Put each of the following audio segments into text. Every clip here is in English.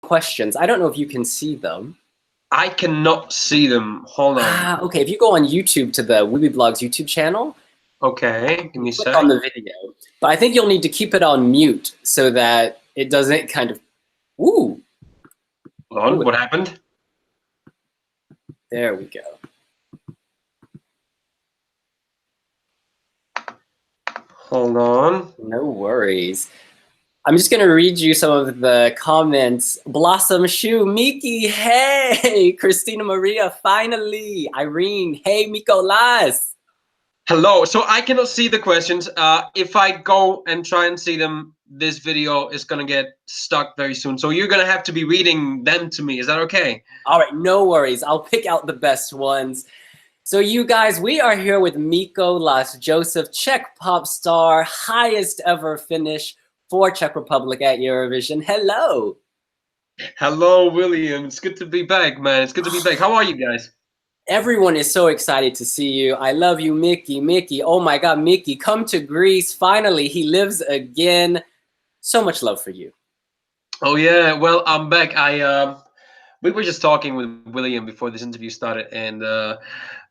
questions. I don't know if you can see them. I cannot see them. Hold on. Okay, if you go on YouTube to the WIWIBLOGgs YouTube channel, Okay, give me a click on sec. the video. But I think you'll need to keep it on mute so that it doesn't kind of, ooh. Hold on, what happened? There we go. Hold on. No worries. I'm just going to read you some of the comments. Blossom Shoe, Miki, hey! Christina Maria, finally! Irene, hey, Mikolas! Hello, so I cannot see the questions. If I go and try and see them, this video is gonna get stuck very soon. So you're gonna have to be reading them to me. Is that okay? All right, no worries. I'll pick out the best ones. So you guys, we are here with Mikolas Josef, Czech pop star, highest ever finish for Czech Republic at Eurovision. Hello. Hello, William. It's good to be back, man. It's good to be back. How are you guys? Everyone is so excited to see you. I love you, Mickey. Mickey, oh my God, Mickey, come to Greece. Finally, he lives again. So much love for you. Oh yeah, well, I'm back. We were just talking with William before this interview started, and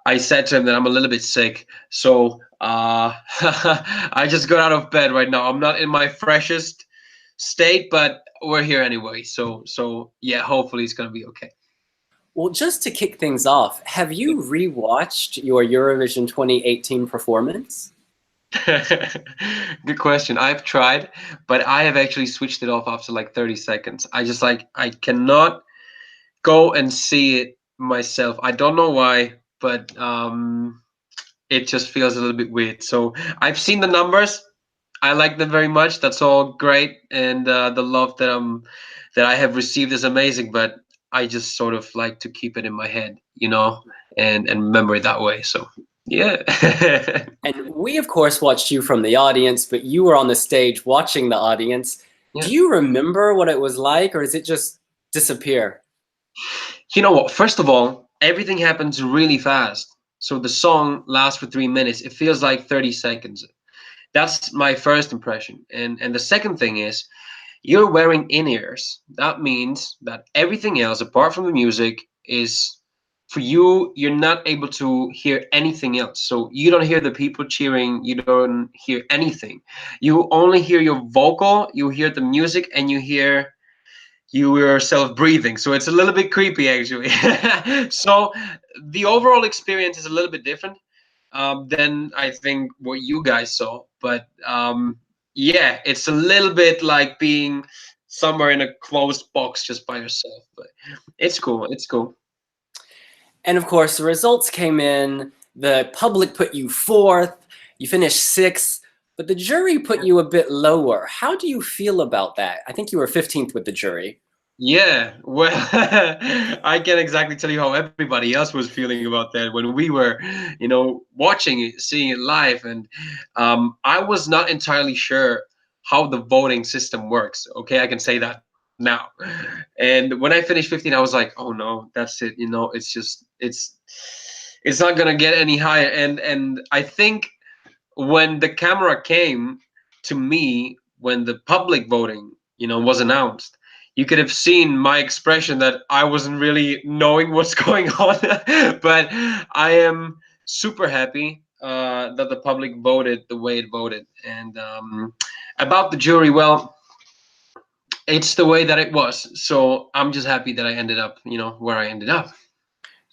I said to him that I'm a little bit sick. So I just got out of bed right now. I'm not in my freshest state, but we're here anyway. So yeah, hopefully it's gonna be okay. Well, just to kick things off, have you rewatched your Eurovision 2018 performance? Good question. I've tried, but I have actually switched it off after like 30 seconds. I cannot go and see it myself. I don't know why, but it just feels a little bit weird. So I've seen the numbers. I like them very much. That's all great, and the love that I have received is amazing. But I just sort of like to keep it in my head, you know, and remember it that way. So yeah. And we, of course, watched you from the audience, but you were on the stage watching the audience. Yeah. Do you remember what it was like, or does it just disappear? You know what? First of all, everything happens really fast. So the song lasts for 3 minutes. It feels like 30 seconds. That's my first impression. And the second thing is, you're wearing in-ears. That means that everything else apart from the music is, for you, you're not able to hear anything else. So you don't hear the people cheering, you don't hear anything. You only hear your vocal, you hear the music, and you hear you yourself breathing. So it's a little bit creepy actually. So the overall experience is a little bit different than I think what you guys saw. But yeah, it's a little bit like being somewhere in a closed box just by yourself. But it's cool. It's cool. And of course, the results came in. The public put you fourth. You finished sixth, but the jury put you a bit lower. How do you feel about that? I think you were 15th with the jury. Yeah, well, I can't exactly tell you how everybody else was feeling about that when we were, you know, watching it, seeing it live, and I was not entirely sure how the voting system works. Okay, I can say that now. And when I finished 15, I was like, oh no, that's it. You know, it's just it's not gonna get any higher. And I think when the camera came to me, when the public voting, you know, was announced, you could have seen my expression that I wasn't really knowing what's going on. But I am super happy that the public voted the way it voted. And about the jury, well, it's the way that it was. So I'm just happy that I ended up, you know, where I ended up.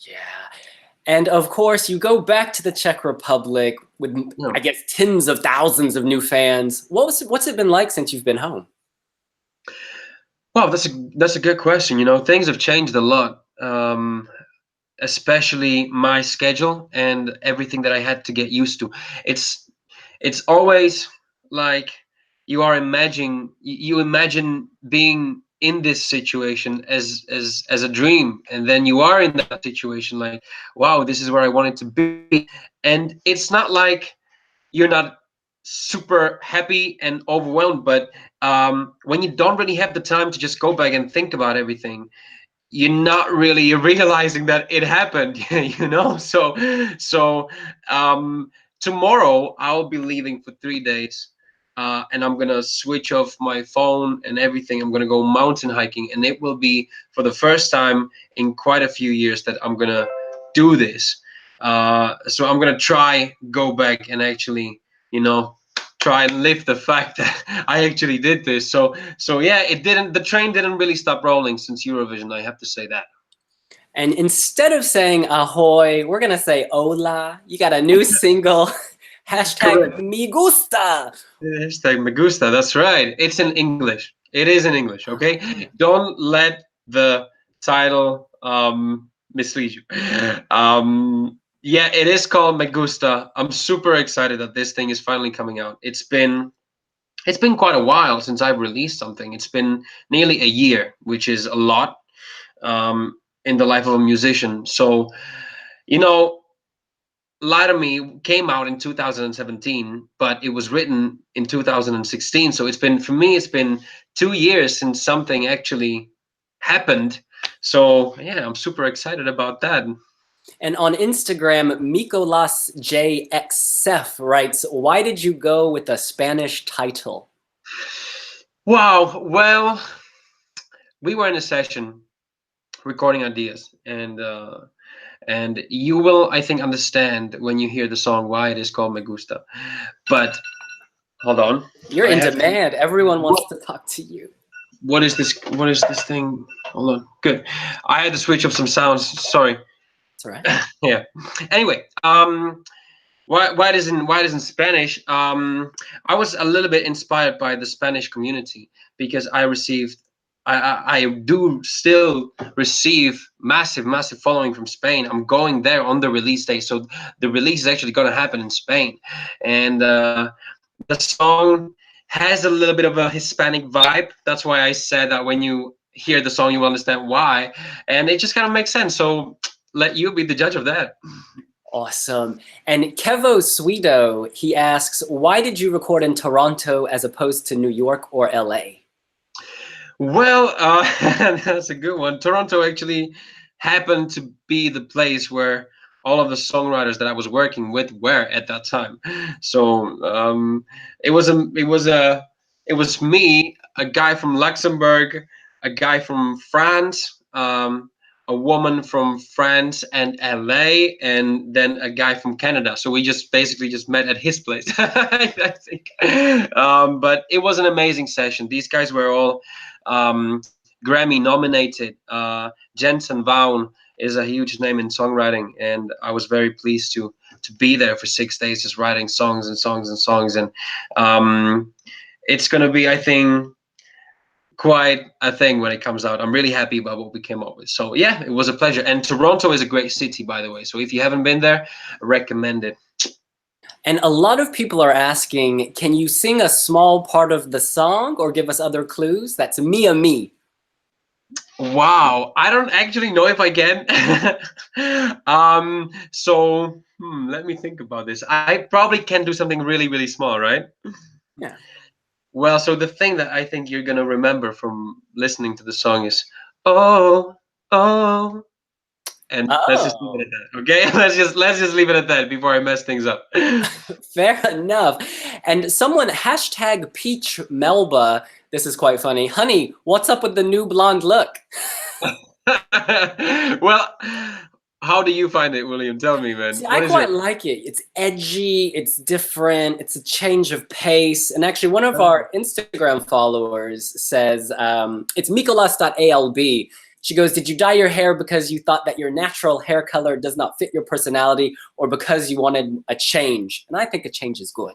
Yeah. And of course, you go back to the Czech Republic with, I guess, tens of thousands of new fans. What's it been like since you've been home? Well, that's a good question. You know, things have changed a lot, especially my schedule and everything that I had to get used to. It's always like you imagine being in this situation as a dream, and then you are in that situation like, wow, this is where I wanted to be. And it's not like you're not super happy and overwhelmed, but when you don't really have the time to just go back and think about everything, you're not really realizing that it happened. You know. So tomorrow I'll be leaving for 3 days and I'm gonna switch off my phone and everything. I'm gonna go mountain hiking, and it will be for the first time in quite a few years that I'm gonna do this. So I'm gonna try go back and actually, try and live the fact that I actually did this. So yeah, the train didn't really stop rolling since Eurovision. I have to say that. And instead of saying ahoy, we're gonna say hola. You got a new single, hashtag Correct. me gusta. Hashtag me gusta. That's right. It's in English. It is in English. Okay. Don't let the title mislead you. Yeah, it is called me gusta. I'm super excited that this thing is finally coming out. It's been quite a while since I've released something. It's been nearly a year, which is a lot in the life of a musician. So, you know, Lie to Me came out in 2017, but it was written in 2016. So for me, it's been 2 years since something actually happened. So yeah, I'm super excited about that. And on Instagram, Mikolas Josef writes, why did you go with a Spanish title? Wow. Well, we were in a session recording ideas, and you will, I think, understand when you hear the song why it is called Me Gusta. But hold on. You're I in have to, demand. Everyone wants to talk to you. what is this? What is this thing? Hold on. Good. I had to switch up some sounds. Sorry. That's right. Yeah. Anyway, why it is in Spanish? I was a little bit inspired by the Spanish community because I do still receive massive following from Spain. I'm going there on the release day, so the release is actually going to happen in Spain, and the song has a little bit of a Hispanic vibe. That's why I said that when you hear the song, you will understand why, and it just kind of makes sense. So let you be the judge of that. Awesome. And Kevo Sweeto, he asks, why did you record in Toronto as opposed to New York or LA? Well, that's a good one. Toronto actually happened to be the place where all of the songwriters that I was working with were at that time. So it was me, a guy from Luxembourg, a guy from France, a woman from France and LA, and then a guy from Canada. So we just basically just met at his place, I think. But it was an amazing session. These guys were all Grammy nominated. Jensen Vaughan is a huge name in songwriting, and I was very pleased to be there for 6 days, just writing songs and songs and songs. And it's gonna be, I think, quite a thing when it comes out. I'm really happy about what we came up with. So yeah, it was a pleasure. And Toronto is a great city, by the way. So if you haven't been there, I recommend it. And a lot of people are asking, can you sing a small part of the song or give us other clues? That's Me a Me. Wow, I don't actually know if I can. Let me think about this. I probably can do something really small, right? Yeah. Well, so the thing that I think you're gonna remember from listening to the song is, oh, oh, and let's just leave Oh, it at that. Okay, let's just leave it at that before I mess things up. fair enough. And someone, hashtag Peach Melba, this is quite funny. Honey, what's up with the new blonde look? Well, how do you find it, William? Tell me, man. See, I What is your? quite like it. It's edgy, it's different, it's a change of pace. And actually, one of our Instagram followers says, it's Mikolas.alb. She goes, did you dye your hair because you thought that your natural hair color does not fit your personality or because you wanted a change? And I think a change is good.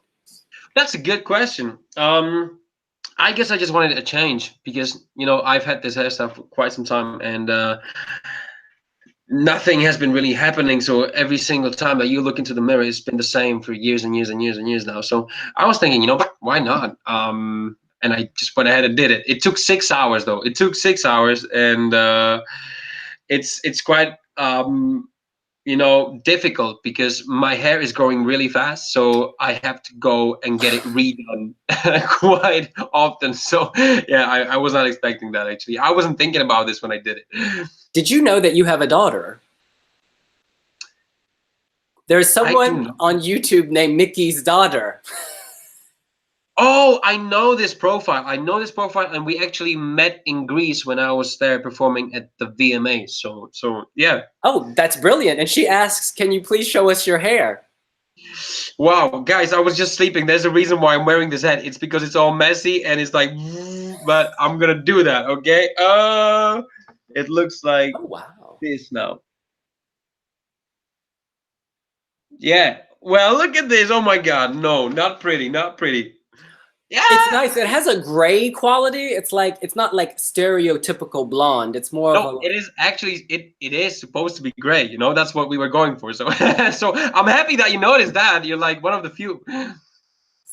That's a good question. I guess I just wanted a change because I've had this hairstyle for quite some time, and nothing has been really happening. So every single time that you look into the mirror, it's been the same for years and years and years and years now. So I was thinking, why not? And I just went ahead and did it. It took 6 hours though. It took 6 hours, and it's quite difficult because my hair is growing really fast, so I have to go and get it redone quite often. So yeah, I was not expecting that actually. I wasn't thinking about this when I did it. Did you know that you have a daughter? There's I someone do. on YouTube named Mickey's daughter. Oh, I know this profile. I know this profile, and we actually met in Greece when I was there performing at the VMA. So yeah. Oh, that's brilliant. And she asks, can you please show us your hair? Wow, guys, I was just sleeping. There's a reason why I'm wearing this hat. It's because it's all messy and it's like, but I'm gonna do that, okay? It looks like Oh, wow. this now. Yeah. Well, look at this. Oh my God. No, not pretty. Not pretty. Yeah. It's nice. It has a gray quality. It's like, it's not like stereotypical blonde. It's more of No, a, it is actually it is supposed to be gray. You know, that's what we were going for. So so I'm happy that you noticed that. You're like one of the few.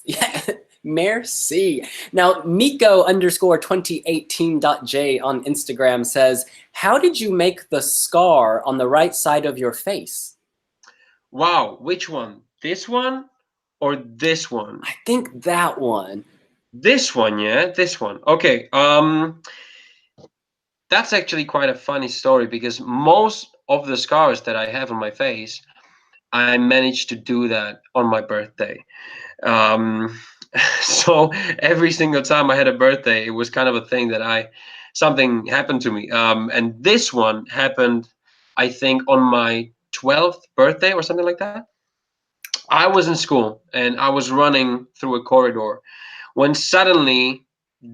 yeah, merci. Now, Miko_2018.j on Instagram says, how did you make the scar on the right side of your face? Wow, which one? This one or this one? I think that one. This one, yeah, this one. Okay. That's actually quite a funny story because most of the scars that I have on my face, I managed to do that on my birthday. Um, so every single time I had a birthday, it was kind of a thing that something happened to me. And this one happened, I think, on my 12th birthday or something like that. I was in school and I was running through a corridor when suddenly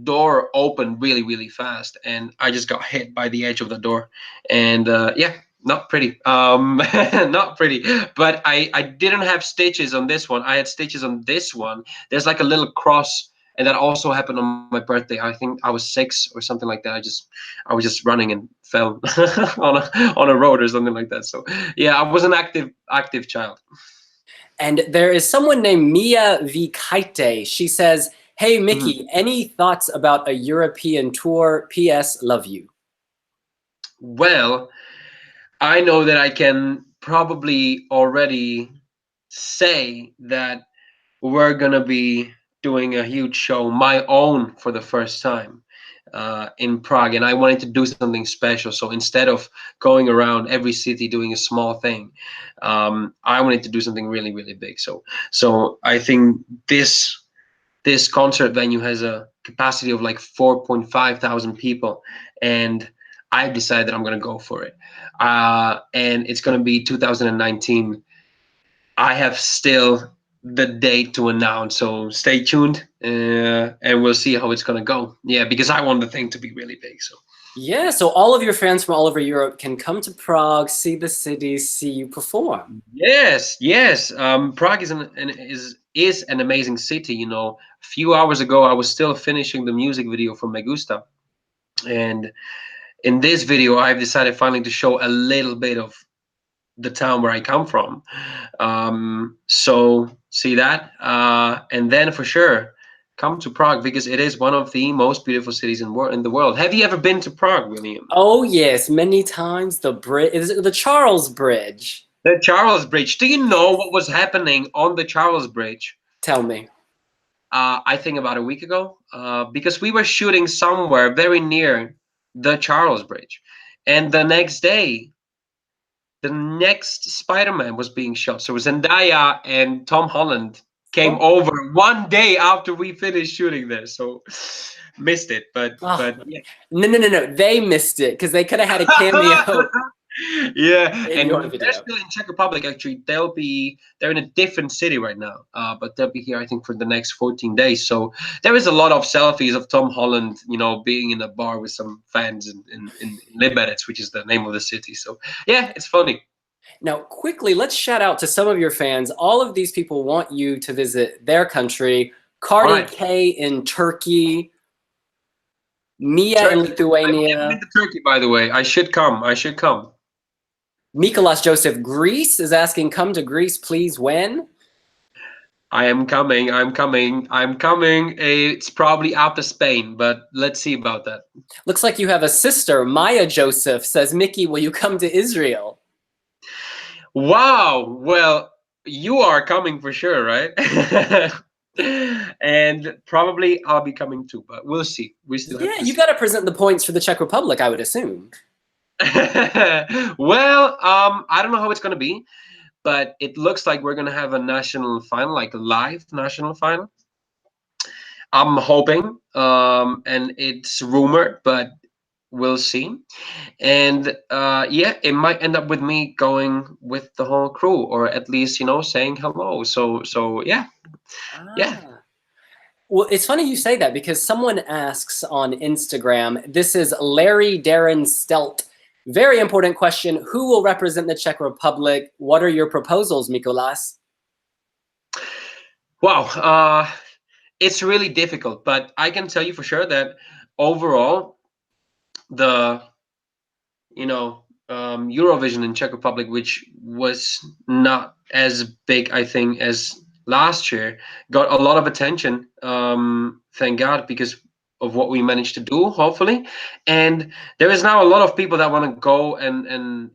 door opened really fast and I just got hit by the edge of the door. And yeah, not pretty. Not pretty. But I didn't have stitches on this one. I had stitches on this one. There's like a little cross, and that also happened on my birthday. I think I was 6 or something like that. I was just running and fell on a road or something like that. So yeah, I was an active child. And there is someone named Mia Vikaite. She says, hey, Mickey, any thoughts about a European tour? P.S. Love you. Well, I know that I can probably already say that we're gonna be doing a huge show, my own, for the first time in Prague, and I wanted to do something special. So instead of going around every city doing a small thing, I wanted to do something really big. So I think this concert venue has a capacity of like 4.5 thousand people, and I've decided that I'm gonna go for it. And it's gonna be 2019. I have still the date to announce, so stay tuned, and we'll see how it's gonna go. Yeah, because I want the thing to be really big. So Yeah, so all of your fans from all over Europe can come to Prague, see the city, see you perform. yes. Prague is an amazing city. You know, a few hours ago I was still finishing the music video for Me Gusta, and in this video I've decided finally to show a little bit of the town where I come from. So see that, and then for sure come to Prague because it is one of the most beautiful cities in the world. Have you ever been to Prague, William? Oh yes, many times. The bridge, is it the Charles Bridge? The Charles Bridge. Do you know what was happening on the Charles Bridge? Tell me. I think about a week ago, because we were shooting somewhere very near the Charles Bridge, and the next day the next Spider-Man was being shot. So Zendaya and Tom Holland came over one day after we finished shooting there. So missed it, but yeah. No. They missed it because they could have had a cameo. Yeah, in and your they're video. still in Czech Republic. Actually, they're in a different city right now, but they'll be here, I think, for the next 14 days. So there is a lot of selfies of Tom Holland, you know, being in a bar with some fans in Liberec, which is the name of the city. So yeah, it's funny. Now, quickly, let's shout out to some of your fans. All of these people want you to visit their country. Cardi Right. K in Turkey, Mia in I've Lithuania, been to Turkey, by the way. I should come. Mikolas Josef, Greece is asking, come to Greece, please, when? I am coming. I'm coming. It's probably after Spain, but let's see about that. Looks like you have a sister. Maya Joseph says, Mickey, will you come to Israel? Wow. Well, you are coming for sure, right? And probably I'll be coming too, but we'll see. We still have to you see. got to present the points for the Czech Republic, I would assume. Well, I don't know how it's gonna be, but it looks like we're gonna have a national final, like a live national final. I'm hoping, and it's rumored, but we'll see. And yeah, it might end up with me going with the whole crew, or at least saying hello. So yeah, yeah. Ah. Well, it's funny you say that because someone asks on Instagram, this is Larry Darren Stelt. Very important question. Who will represent the Czech Republic? What are your proposals, Mikolas? Wow, it's really difficult, but I can tell you for sure that overall, the Eurovision in Czech Republic, which was not as big, I think, as last year, got a lot of attention. Thank God, because of what we managed to do, hopefully. And there is now a lot of people that want to go and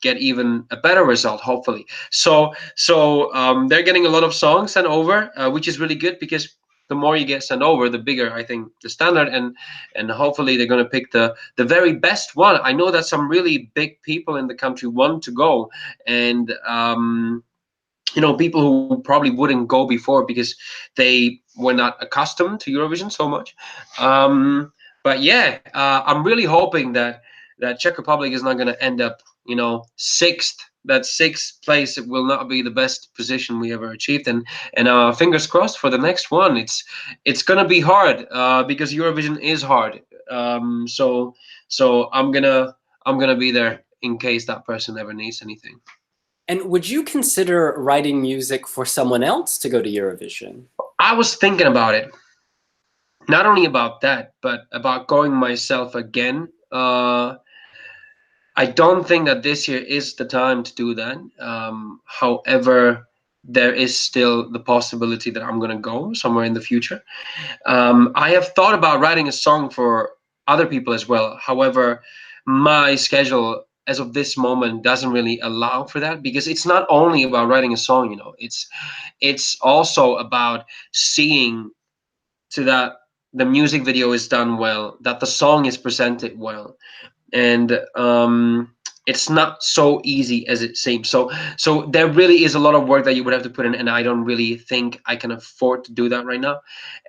get even a better result, hopefully. So they're getting a lot of songs sent over, which is really good because the more you get sent over, the bigger I think the standard, and hopefully they're going to pick the very best one. I know that some really big people in the country want to go, and people who probably wouldn't go before because they were not accustomed to Eurovision so much. But yeah, I'm really hoping that Czech Republic is not going to end up, sixth. That sixth place will not be the best position we ever achieved, and fingers crossed for the next one. It's gonna be hard because Eurovision is hard. So I'm gonna be there in case that person ever needs anything. And would you consider writing music for someone else to go to Eurovision? I was thinking about it. Not only about that, but about going myself again. I don't think that this year is the time to do that. However, there is still the possibility that I'm going to go somewhere in the future. I have thought about writing a song for other people as well. However, my schedule as of this moment doesn't really allow for that, because it's not only about writing a song, it's also about seeing to that the music video is done well, that the song is presented well, and it's not so easy as it seems. So there really is a lot of work that you would have to put in, and I don't really think I can afford to do that right now,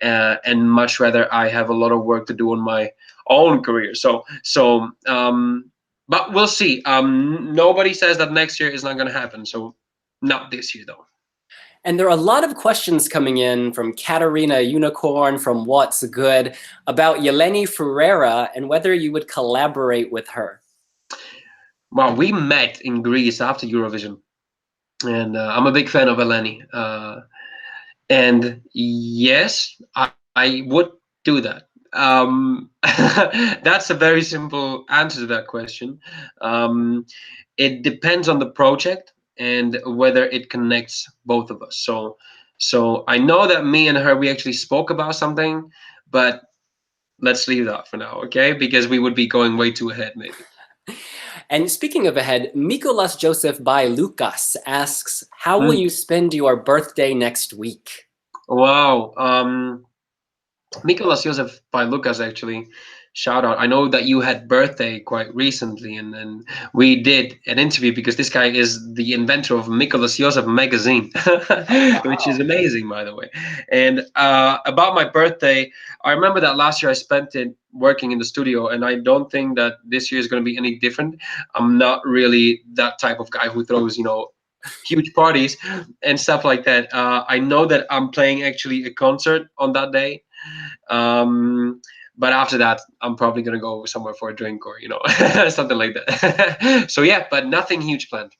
and much rather I have a lot of work to do on my own career. But we'll see. Nobody says that next year is not going to happen, so not this year though. And there are a lot of questions coming in from Katarina Unicorn from What's Good about Eleni Ferreira and whether you would collaborate with her. Well, we met in Greece after Eurovision, and I'm a big fan of Eleni. And yes, I would do that. That's a very simple answer to that question. It depends on the project and whether it connects both of us. So I know that me and her, we actually spoke about something, but let's leave that for now, okay? Because we would be going way too ahead, maybe. And speaking of ahead, Mikolas Josef by Lucas asks, how will you spend your birthday next week? Wow. Mikolas Josef by Lucas, actually, shout out. I know that you had birthday quite recently, and then we did an interview because this guy is the inventor of Mikolas Josef magazine, which is amazing, by the way. And about my birthday, I remember that last year I spent it working in the studio, and I don't think that this year is going to be any different. I'm not really that type of guy who throws, huge parties and stuff like that. I know that I'm playing actually a concert on that day. But after that, I'm probably gonna go somewhere for a drink or something like that. So yeah, but nothing huge planned.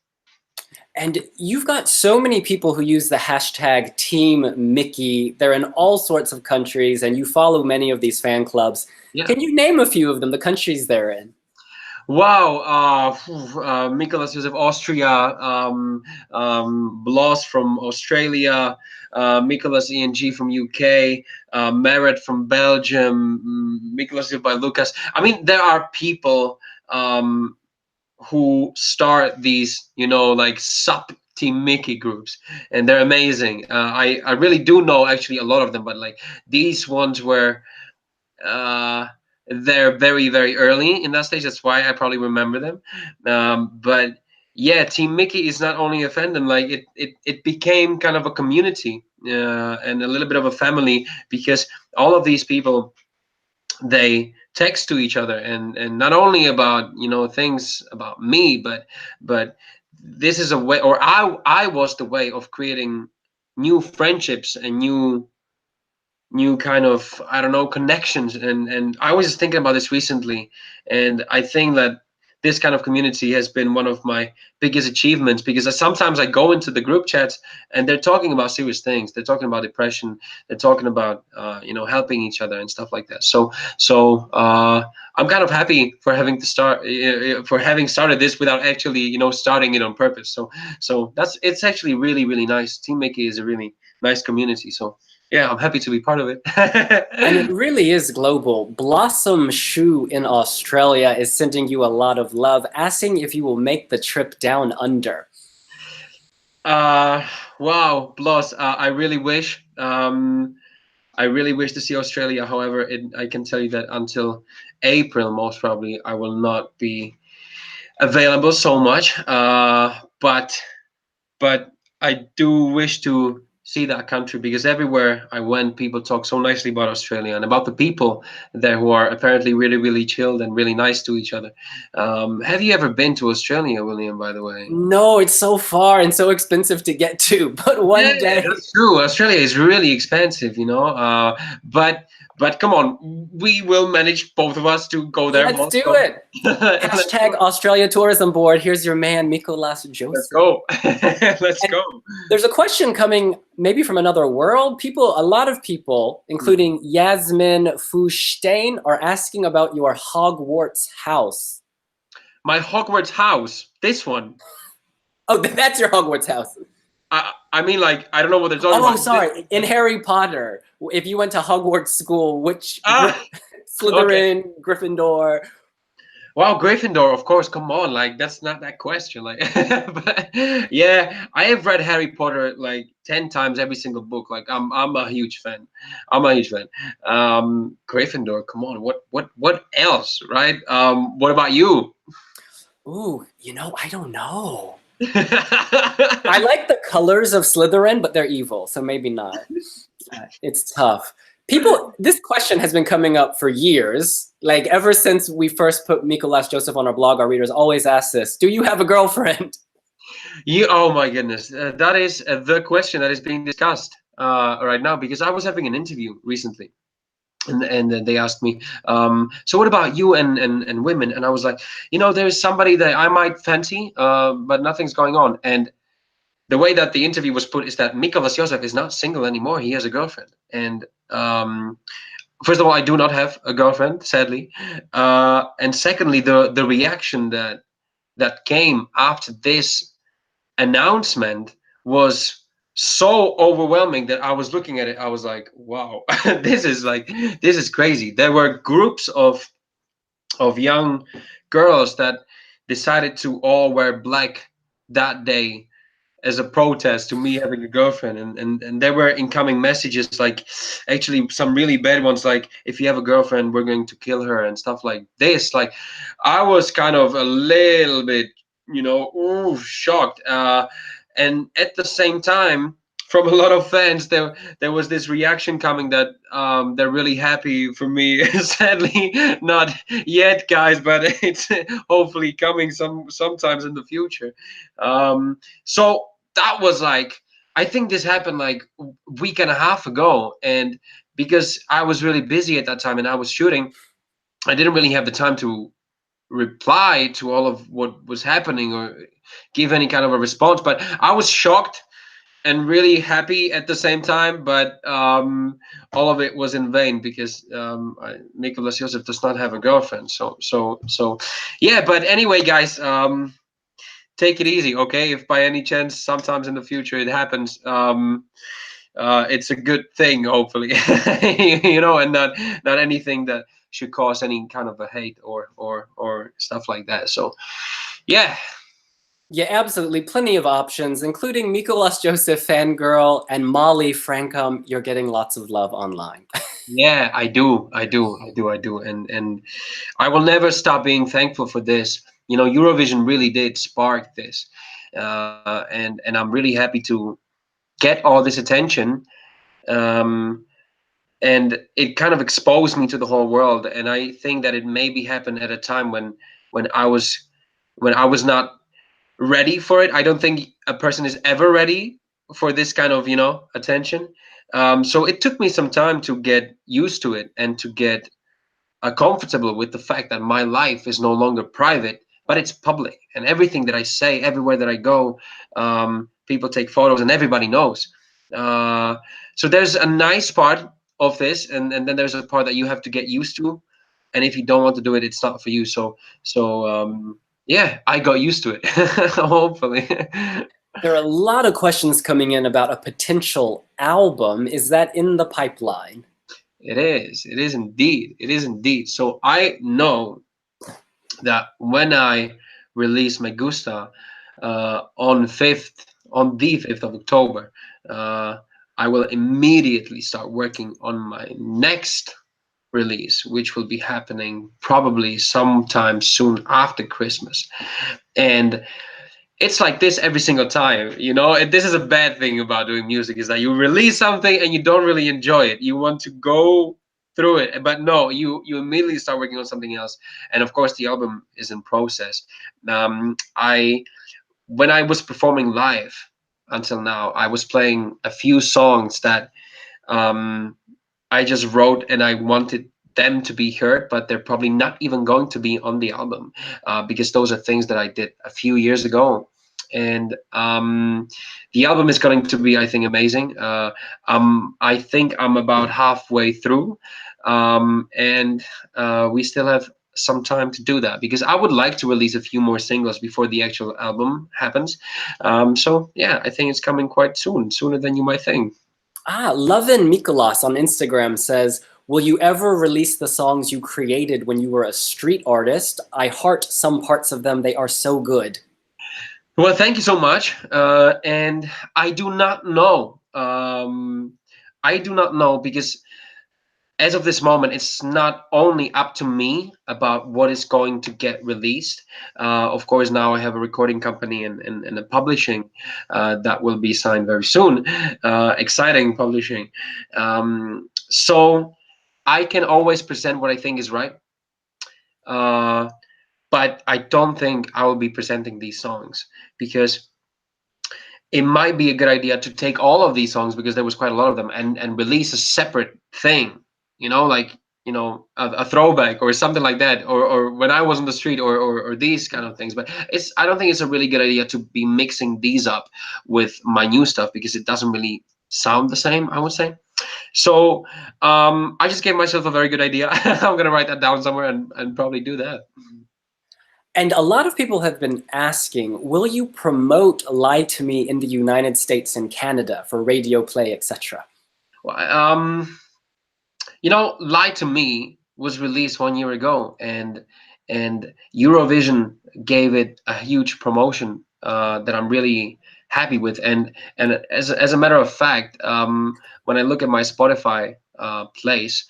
And you've got so many people who use the hashtag Team Mickey. They're in all sorts of countries, and you follow many of these fan clubs. Yeah. Can you name a few of them, the countries they're in? Wow, Mikolas Josef, Austria, Bloss from Australia, Mikolas ENG from UK, Merit from Belgium, Mikolas Josef by Lucas. I mean, there are people who start these, like sub Team Mickey groups, and they're amazing. I really do know actually a lot of them, but like these ones were. They're very, very early in that stage. That's why I probably remember them. But yeah, Team Mickey is not only a fandom, like it became kind of a community. and a little bit of a family, because all of these people, they text to each other, and not only about, you know, things about me, but this is a way, or I was the way of creating new friendships and new kind of, I don't know, connections. And I was just thinking about this recently, and I think that this kind of community has been one of my biggest achievements, because sometimes I go into the group chats and they're talking about serious things. They're talking about depression. They're talking about you know, helping each other and stuff like that. So I'm kind of happy for having to start for having started this without actually, you know, starting it on purpose. So that's, it's actually really, really nice. Team Mickey is a really nice community. So yeah, I'm happy to be part of it. And it really is global. Blossom Shoe in Australia is sending you a lot of love, asking if you will make the trip down under. Wow, Bloss, I really wish. I really wish to see Australia. However, I can tell you that until April, most probably, I will not be available so much. But I do wish to see that country, because everywhere I went, people talk so nicely about Australia and about the people there, who are apparently really, really chilled and really nice to each other. Have you ever been to Australia, William, by the way? No, it's so far and so expensive to get to, but Yeah, one day. that's true. Australia is really expensive, you know. But come on, we will manage, both of us, to go there. Let's do So it. let's Hashtag Australia Tourism Board. Here's your man, Mikolas Josef. go. Let's And go. there's a question coming maybe from another world. People, a lot of people, including Yasmin Fustein, are asking about your Hogwarts house. My Hogwarts house. This one. Oh, that's your Hogwarts house. I mean, like, I don't know what they're talking about. Oh, sorry. In Harry Potter, if you went to Hogwarts school, which Ah, Slytherin, Gryffindor? wow, Gryffindor, of course. Come on, like, that's not that question. Like, but yeah, I have read Harry Potter like 10 times, every single book. Like, I'm a huge fan. I'm a huge fan. Gryffindor, come on. What else, right? What about you? Ooh, you know, I don't know. I like the colors of Slytherin, but they're evil, so maybe not. It's tough. People, this question has been coming up for years. Like ever since we first put Mikolas Josef on our blog, our readers always ask this: do you have a girlfriend? Oh my goodness, that is the question that is being discussed right now, because I was having an interview recently. And then they asked me, so what about you and women? And I was like, you know, there's somebody that I might fancy, but nothing's going on. And the way that the interview was put is that Mikolas Josef is not single anymore. He has a girlfriend. And first of all, I do not have a girlfriend, sadly. And secondly, the reaction that came after this announcement was so overwhelming that I was looking at it. I was like, wow, this is crazy. There were groups of young girls that decided to all wear black that day as a protest to me having a girlfriend, and there were incoming messages, like actually some really bad ones, like, if you have a girlfriend, we're going to kill her, and stuff like this. Like, I was kind of a little bit, you know, ooh, shocked, and at the same time, from a lot of fans, there was this reaction coming that they're really happy for me. Sadly, not yet, guys, but it's hopefully coming sometimes in the future. So that was like, I think this happened like a week and a half ago, and because I was really busy at that time and I was shooting, I didn't really have the time to reply to all of what was happening or give any kind of a response. But I was shocked and really happy at the same time, but all of it was in vain, because Mikolas Josef does not have a girlfriend. So yeah. But anyway, guys, take it easy, okay? If by any chance, sometimes in the future, it happens, it's a good thing, hopefully, you know, and not anything that should cause any kind of a hate or stuff like that. So, yeah. Yeah, absolutely. Plenty of options, including Mikolas Josef fangirl and Molly Francom. You're getting lots of love online. Yeah, I do, and I will never stop being thankful for this. You know, Eurovision really did spark this, and I'm really happy get all this attention, um, and it kind of exposed me to the whole world. And I think that it maybe happened at a time when I was when I was not ready for it. I don't think a person is ever ready for this kind of, attention. So it took me some time to get used to it and to get comfortable with the fact that my life is no longer private, but it's public. And everything that I say, everywhere that I go, people take photos and everybody knows. So there's a nice part of this, and then there's a part that you have to get used to. And if you don't want to do it, it's not for you. So yeah, I got used to it. Hopefully. There are a lot of questions coming in about a potential album. Is that in the pipeline? It is. It is indeed. It is indeed. So I know that when I release my Gusta on the 5th of October, I will immediately start working on my next release, which will be happening probably sometime soon after Christmas. And it's like this every single time, this is a bad thing about doing music, is that you release something and you don't really enjoy it. You want to go through it, but no, you immediately start working on something else. And of course the album is in process. When I was performing live until now, I was playing a few songs that I just wrote and I wanted them to be heard, but they're probably not even going to be on the album, because those are things that I did a few years ago. And the album is going to be, I think, amazing. I think I'm about halfway through, and we still have some time to do that, because I would like to release a few more singles before the actual album happens. So yeah, I think it's coming quite soon, sooner than you might think. Lovin Mikolas on Instagram says, will you ever release the songs you created when you were a street artist? I heart some parts of them. They are so good. Well, thank you so much. And I do not know. I do not know, because as of this moment, it's not only up to me about what is going to get released. Of course, now I have a recording company and a publishing that will be signed very soon. Exciting publishing. So I can always present what I think is right. But I don't think I will be presenting these songs, because it might be a good idea to take all of these songs, because there was quite a lot of them, and release a separate thing, like a throwback or something like that, or when I was on the street, or these kind of things. But I don't think it's a really good idea to be mixing these up with my new stuff, because it doesn't really sound the same, I would say. So I just gave myself a very good idea. I'm gonna write that down somewhere and probably do that. And a lot of people have been asking, will you promote Lie to Me in the United States and Canada for radio play, etc.? Well, Lie to Me was released 1 year ago, and Eurovision gave it a huge promotion that I'm really happy with. And as a matter of fact, when I look at my Spotify plays,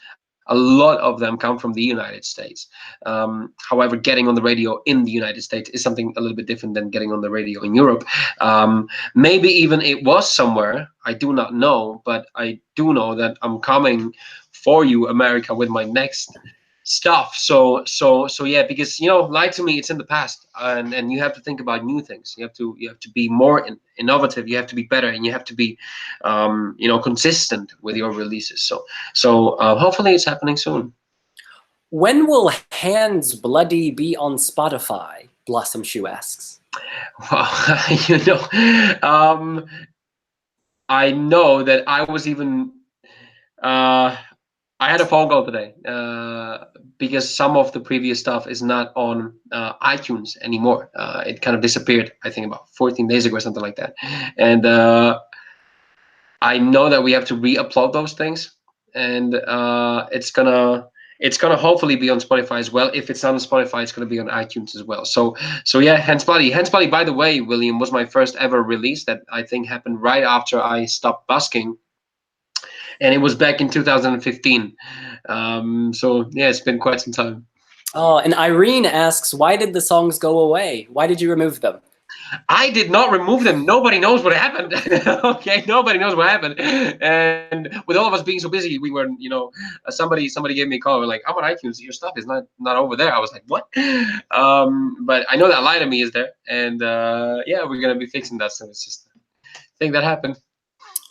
a lot of them come from the United States. However, getting on the radio in the United States is something a little bit different than getting on the radio in Europe. Maybe even it was somewhere, I do not know, but I do know that I'm coming for you, America, with my next stuff. So yeah, because Lie to Me, it's in the past, and you have to think about new things. You have to be more innovative. You have to be better, and you have to be consistent with your releases. So hopefully it's happening soon. When will Hands Bloody be on Spotify? Blossom Shoe asks. Well, I know that I was even I had a phone call today because some of the previous stuff is not on iTunes anymore. It kind of disappeared, I think, about 14 days ago or something like that. And I know that we have to re-upload those things, and it's gonna hopefully be on Spotify as well. If it's not on Spotify, it's gonna be on iTunes as well. So yeah, Hands Bloody. Hands Bloody, by the way, William, was my first ever release that I think happened right after I stopped busking. And it was back in 2015. So yeah, it's been quite some time. Oh, and Irene asks, why did the songs go away? Why did you remove them? I did not remove them. Nobody knows what happened. Okay, nobody knows what happened. And with all of us being so busy, we were, somebody gave me a call. We're like, "I'm on iTunes. Your stuff is not over there." I was like, "What?" But I know that Lie to Me is there, and yeah, we're gonna be fixing that soon. It's just a thing that happened.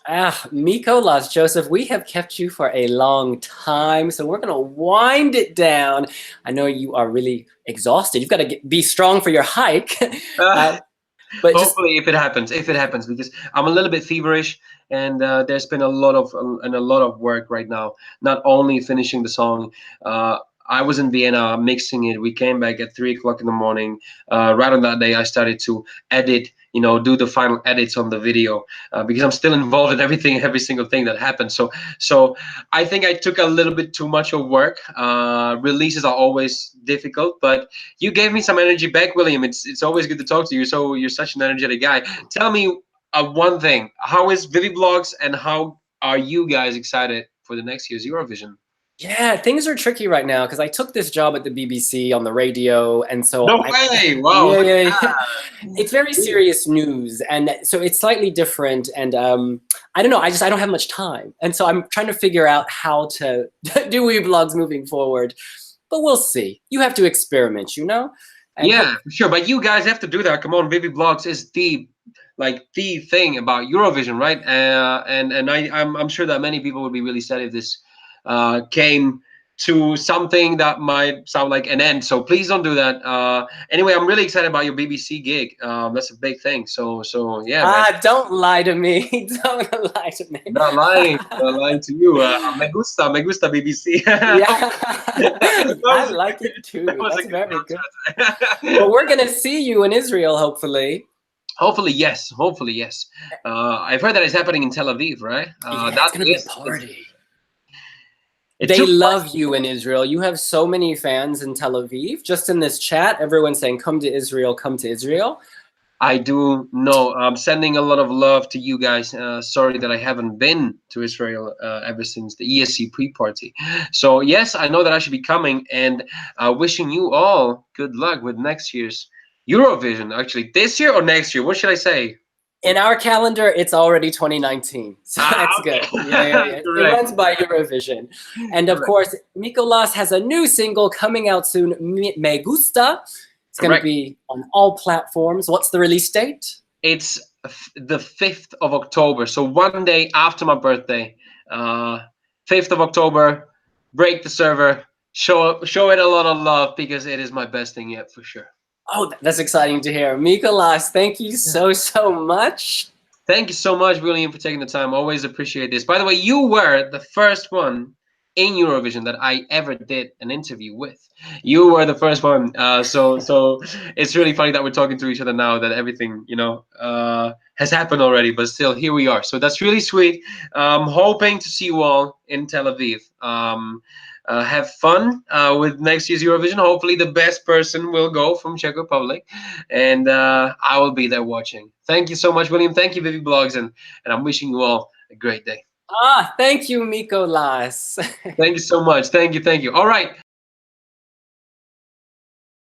Mikolas Josef, we have kept you for a long time, so we're gonna wind it down. I know you are really exhausted. You've got to be strong for your hike. But hopefully, if it happens, because I'm a little bit feverish, and there's been a lot of work right now. Not only finishing the song, I was in Vienna mixing it. We came back at 3 o'clock in the morning. Right on that day, I started to edit. Do the final edits on the video because I'm still involved in every single thing that happens. So I think I took a little bit too much of work. Releases are always difficult, but you gave me some energy back, William. It's always good to talk to you. So you're such an energetic guy. Tell me one thing. How is WIWIBLoggs, and how are you guys excited for the next year's Eurovision? Yeah, things are tricky right now because I took this job at the BBC on the radio, and so no way! Wow, yeah. It's very serious news, and so it's slightly different. And I don't know, I don't have much time, and so I'm trying to figure out how to do WIWIBLoggs moving forward. But we'll see. You have to experiment, And yeah, for sure. But you guys have to do that. Come on, WIWIBLoggs is the thing about Eurovision, right? And I'm sure that many people would be really sad if this came to something that might sound like an end. So please don't do that. Anyway, I'm really excited about your BBC gig. That's a big thing. So yeah. Don't lie to me. Don't lie to me. Not lying. Not lying to you. Me gusta BBC. Yeah, I like it too. That's very good. Well, we're gonna see you in Israel, hopefully. Hopefully, yes. I've heard that it's happening in Tel Aviv, right? That's gonna be a party. They love you in Israel. You have so many fans in Tel Aviv. Just in this chat, everyone's saying, "Come to Israel, come to Israel." I do know. I'm sending a lot of love to you guys. Sorry that I haven't been to Israel ever since the ESC pre-party. So yes, I know that I should be coming, and wishing you all good luck with next year's Eurovision. Actually, this year or next year? What should I say? In our calendar, it's already 2019, so that's good. Yeah. It runs by Eurovision. And of course, Mikolas has a new single coming out soon, Me Gusta. It's going to be on all platforms. What's the release date? It's the 5th of October, so one day after my birthday. 5th of October, break the server, show it a lot of love, because it is my best thing yet, for sure. Oh, that's exciting to hear. Mikolas, thank you so much. Thank you so much, William, for taking the time. Always appreciate this. By the way, you were the first one in Eurovision that I ever did an interview with. You were the first one. So it's really funny that we're talking to each other now, that everything, has happened already, but still here we are. So that's really sweet. Hoping to see you all in Tel Aviv. Have fun with next year's Eurovision. Hopefully the best person will go from Czech Republic, and I will be there watching. Thank you so much, William. Thank you, WIWIBLoggs, and I'm wishing you all a great day. Thank you, Mikolas. Thank you so much. Thank you. All right.